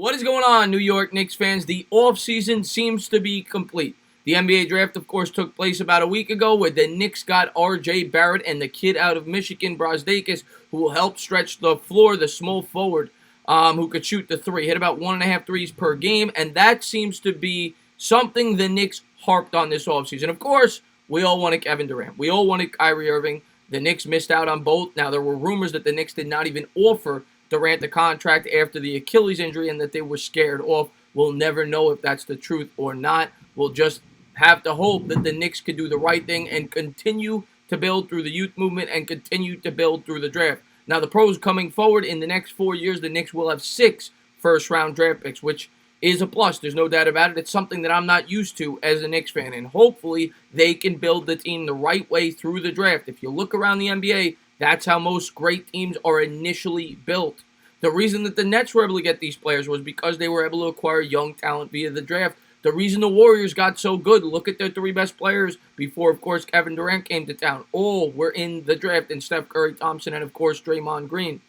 What is going on, New York Knicks fans? The offseason seems to be complete. The NBA draft, of course, took place about a week ago where the Knicks got R.J. Barrett and the kid out of Michigan, Brazdeikis, who will help stretch the floor, the small forward, who could shoot the three. Hit about 1.5 threes per game, and that seems to be something the Knicks harped on this offseason. Of course, we all wanted Kevin Durant. We all wanted Kyrie Irving. The Knicks missed out on both. Now, there were rumors that the Knicks did not even offer Durant the contract after the Achilles injury and that they were scared off. We'll never know if that's the truth or not. We'll just have to hope that the Knicks could do the right thing and continue to build through the youth movement and continue to build through the draft. Now, the pros coming forward in the next 4 years, the Knicks will have 6 first-round draft picks, which is a plus. There's no doubt about it. It's something that I'm not used to as a Knicks fan, and hopefully they can build the team the right way through the draft. If you look around the NBA, that's how most great teams are initially built. The reason that the Nets were able to get these players was because they were able to acquire young talent via the draft. The reason the Warriors got so good, look at their 3 best players before, of course, Kevin Durant came to town. All were in the draft, and Steph Curry, Thompson, and, of course, Draymond Green.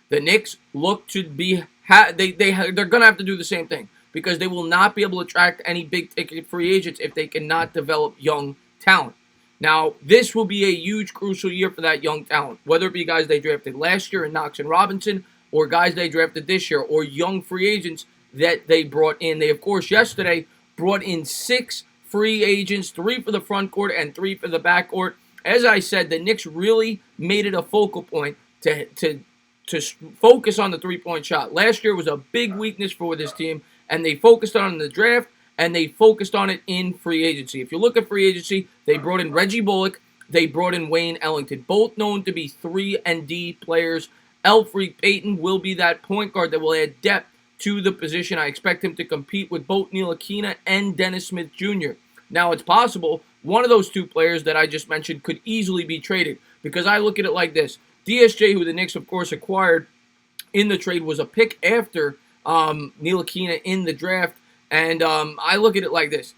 The Knicks look to be they're going to have to do the same thing because they will not be able to attract any big-ticket free agents if they cannot develop young talent. Now, this will be a huge, crucial year for that young talent, whether it be guys they drafted last year in Knox and Robinson or guys they drafted this year or young free agents that they brought in. They, of course, yesterday brought in 6 free agents, 3 for the front court and 3 for the backcourt. As I said, the Knicks really made it a focal point to focus on the three-point shot. Last year was a big weakness for this team, and they focused on it in the draft, and they focused on it in free agency. If you look at free agency, they brought in Reggie Bullock, they brought in Wayne Ellington, both known to be 3-and-D players. Elfrid Payton will be that point guard that will add depth to the position. I expect him to compete with both Ntilikina and Dennis Smith Jr. Now, it's possible one of those 2 players that I just mentioned could easily be traded because I look at it like this. DSJ, who the Knicks, of course, acquired in the trade, was a pick after Ntilikina in the draft, and I look at it like this.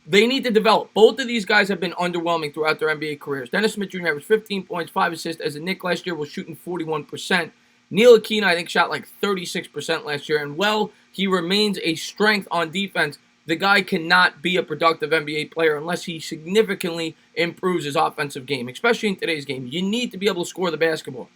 They need to develop. Both of these guys have been underwhelming throughout their NBA careers. Dennis Smith Jr. averaged 15 points, 5 assists. As a Knick last year, was shooting 41%. Ntilikina, I think, shot like 36% last year. And, well, he remains a strength on defense. The guy cannot be a productive NBA player unless he significantly improves his offensive game, especially in today's game. You need to be able to score the basketball.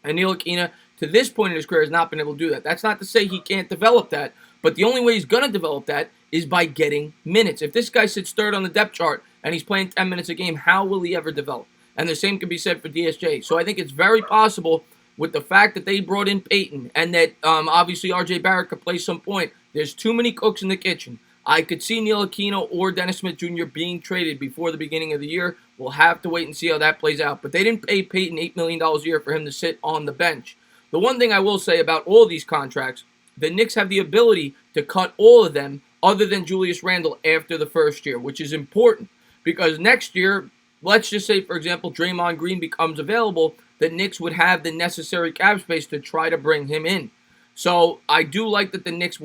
And Ntilikina, to this point in his career, has not been able to do that. That's not to say he can't develop that, but the only way he's going to develop that is by getting minutes. If this guy sits third on the depth chart and he's playing 10 minutes a game, how will he ever develop? And the same can be said for DSJ. So I think it's very possible with the fact that they brought in Payton and that obviously R.J. Barrett could play some point. There's too many cooks in the kitchen. I could see Ntilikina or Dennis Smith Jr. being traded before the beginning of the year. We'll have to wait and see how that plays out. But they didn't pay Payton $8 million a year for him to sit on the bench. The one thing I will say about all these contracts, the Knicks have the ability to cut all of them other than Julius Randle after the first year, which is important because next year, let's just say, for example, Draymond Green becomes available, the Knicks would have the necessary cap space to try to bring him in. So I do like that the Knicks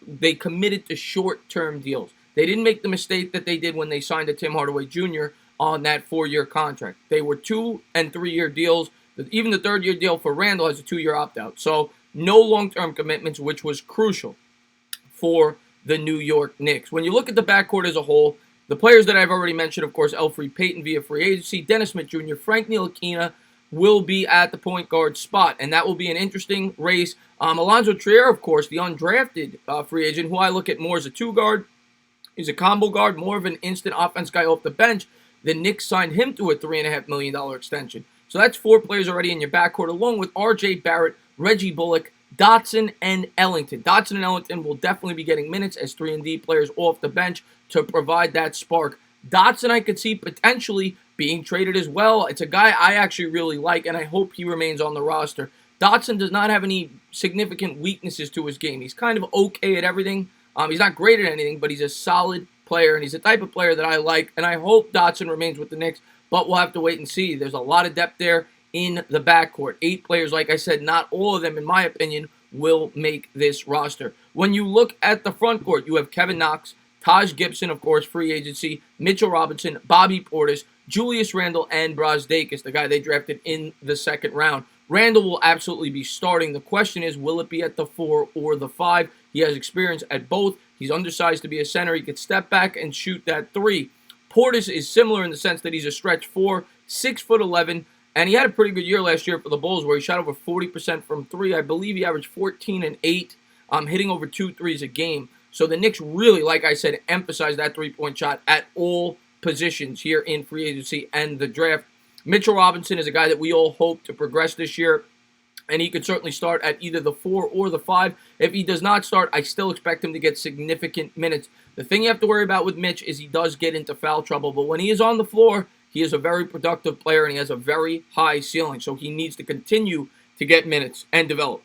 they committed to short-term deals. They didn't make the mistake that they did when they signed to Tim Hardaway Jr. on that 4-year contract. They were 2- and 3-year deals. Even the 3rd-year deal for Randle has a 2-year opt-out. So no long-term commitments, which was crucial for the New York Knicks. When you look at the backcourt as a whole, the players that I've already mentioned, of course, Elfrid Payton via free agency, Dennis Smith Jr., Frank Ntilikina will be at the point guard spot, and that will be an interesting race. Alonzo Trier, of course, the undrafted free agent, who I look at more as a 2-guard. He's a combo guard, more of an instant offense guy off the bench. The Knicks signed him to a $3.5 million extension. So that's 4 players already in your backcourt, along with R.J. Barrett, Reggie Bullock, Dotson, and Ellington. Dotson and Ellington will definitely be getting minutes as 3-and-D players off the bench to provide that spark. Dotson, I could see potentially being traded as well. It's a guy I actually really like, and I hope he remains on the roster. Dotson does not have any significant weaknesses to his game. He's kind of okay at everything. He's not great at anything, but he's a solid player, and he's the type of player that I like, and I hope Dotson remains with the Knicks, but we'll have to wait and see. There's a lot of depth there in the backcourt. 8 players, like I said, not all of them, in my opinion, will make this roster. When you look at the front court, you have Kevin Knox, Taj Gibson, of course, free agency, Mitchell Robinson, Bobby Portis, Julius Randle, and Brazdeikis, the guy they drafted in the 2nd round. Randall will absolutely be starting. The question is, will it be at the 4 or the 5? He has experience at both. He's undersized to be a center. He could step back and shoot that 3. Portis is similar in the sense that he's a stretch 4, 6'11", and he had a pretty good year last year for the Bulls where he shot over 40% from 3. I believe he averaged 14 and 8, hitting over 2 threes a game. So the Knicks really, like I said, emphasize that three-point shot at all positions here in free agency and the draft. Mitchell Robinson is a guy that we all hope to progress this year, and he could certainly start at either the 4 or the 5. If he does not start, I still expect him to get significant minutes. The thing you have to worry about with Mitch is he does get into foul trouble, but when he is on the floor, he is a very productive player, and he has a very high ceiling, so he needs to continue to get minutes and develop.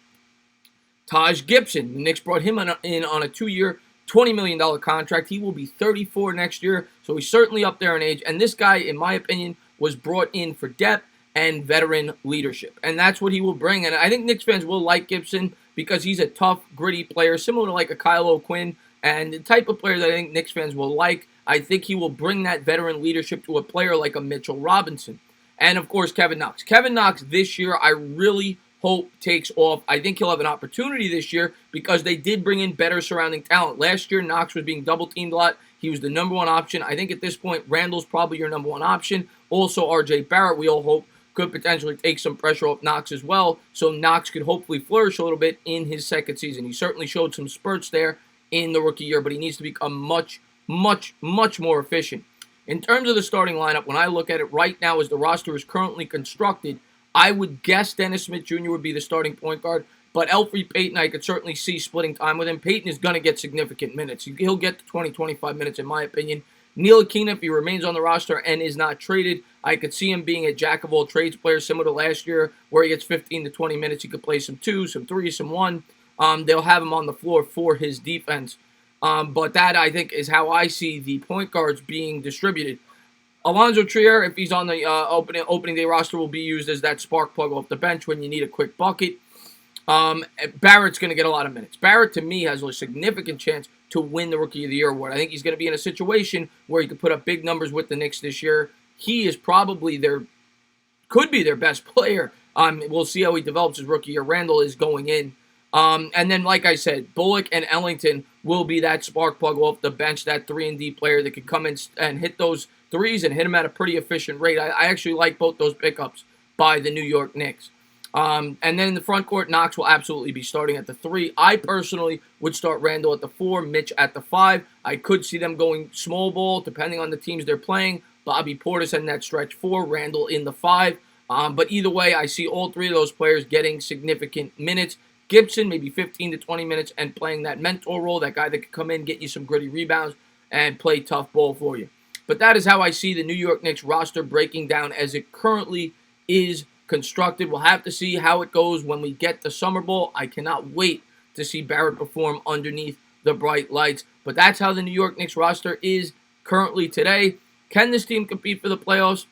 Taj Gibson, the Knicks brought him in on a 2-year, $20 million contract. He will be 34 next year, so he's certainly up there in age, and this guy, in my opinion, was brought in for depth and veteran leadership, and that's what he will bring. And I think Knicks fans will like Gibson because he's a tough, gritty player, similar to like a Kyle O'Quinn, and the type of player that I think Knicks fans will like. I think he will bring that veteran leadership to a player like a Mitchell Robinson. And, of course, Kevin Knox. Kevin Knox this year, I really hope takes off. I think he'll have an opportunity this year because they did bring in better surrounding talent. Last year, Knox was being double-teamed a lot. He was the number one option. I think at this point, Randall's probably your number one option. Also, R.J. Barrett, we all hope, could potentially take some pressure off Knox as well, so Knox could hopefully flourish a little bit in his second season. He certainly showed some spurts there in the rookie year, but he needs to become much more efficient. In terms of the starting lineup, when I look at it right now as the roster is currently constructed, I would guess Dennis Smith Jr. would be the starting point guard, but Elfrid Payton, I could certainly see splitting time with him. Payton is going to get significant minutes. He'll get to 20, 25 minutes in my opinion. Ntilikina, if he remains on the roster and is not traded, I could see him being a jack-of-all-trades player similar to last year where he gets 15 to 20 minutes. He could play some 2, some 3, some 1. They'll have him on the floor for his defense. But that, I think, is how I see the point guards being distributed. Alonzo Trier, if he's on the opening day roster, will be used as that spark plug off the bench when you need a quick bucket. Barrett's going to get a lot of minutes. Barrett, to me, has a significant chance to win the Rookie of the Year award. I think he's going to be in a situation where he could put up big numbers with the Knicks this year. He is probably could be their best player. We'll see how he develops his rookie year. Randall is going in. And then, like I said, Bullock and Ellington will be that spark plug off the bench, that 3-and-D player that could come in and hit those threes and hit them at a pretty efficient rate. I actually like both those pickups by the New York Knicks. And then in the front court, Knox will absolutely be starting at the 3. I personally would start Randall at the 4, Mitch at the 5. I could see them going small ball depending on the teams they're playing. Bobby Portis in that stretch 4, Randall in the 5. But either way, I see all 3 of those players getting significant minutes. Gibson, maybe 15 to 20 minutes, and playing that mentor role, that guy that could come in, get you some gritty rebounds, and play tough ball for you. But that is how I see the New York Knicks roster breaking down as it currently is constructed. We'll have to see how it goes when we get to Summer Bowl. I cannot wait to see Barrett perform underneath the bright lights. But that's how the New York Knicks roster is currently today. Can this team compete for the playoffs?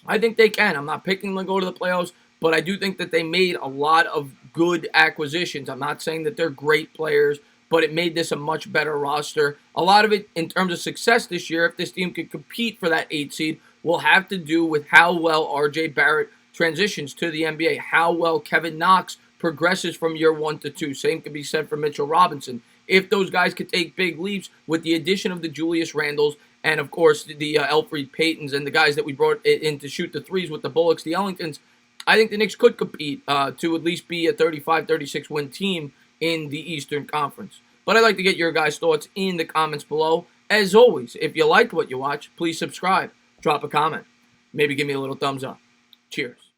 I think they can. I'm not picking them to go to the playoffs, but I do think that they made a lot of good acquisitions. I'm not saying that they're great players, but it made this a much better roster. A lot of it, in terms of success this year, if this team could compete for that 8 seed, will have to do with how well R.J. Barrett transitions to the NBA, how well Kevin Knox progresses from year 1 to 2. Same could be said for Mitchell Robinson. If those guys could take big leaps with the addition of the Julius Randles and, of course, the Elfrid Paytons and the guys that we brought in to shoot the threes with the Bullocks, the Ellingtons, I think the Knicks could compete to at least be a 35-36 win team in the Eastern Conference. But I'd like to get your guys' thoughts in the comments below. As always, if you liked what you watch, please subscribe, drop a comment, maybe give me a little thumbs up. Cheers.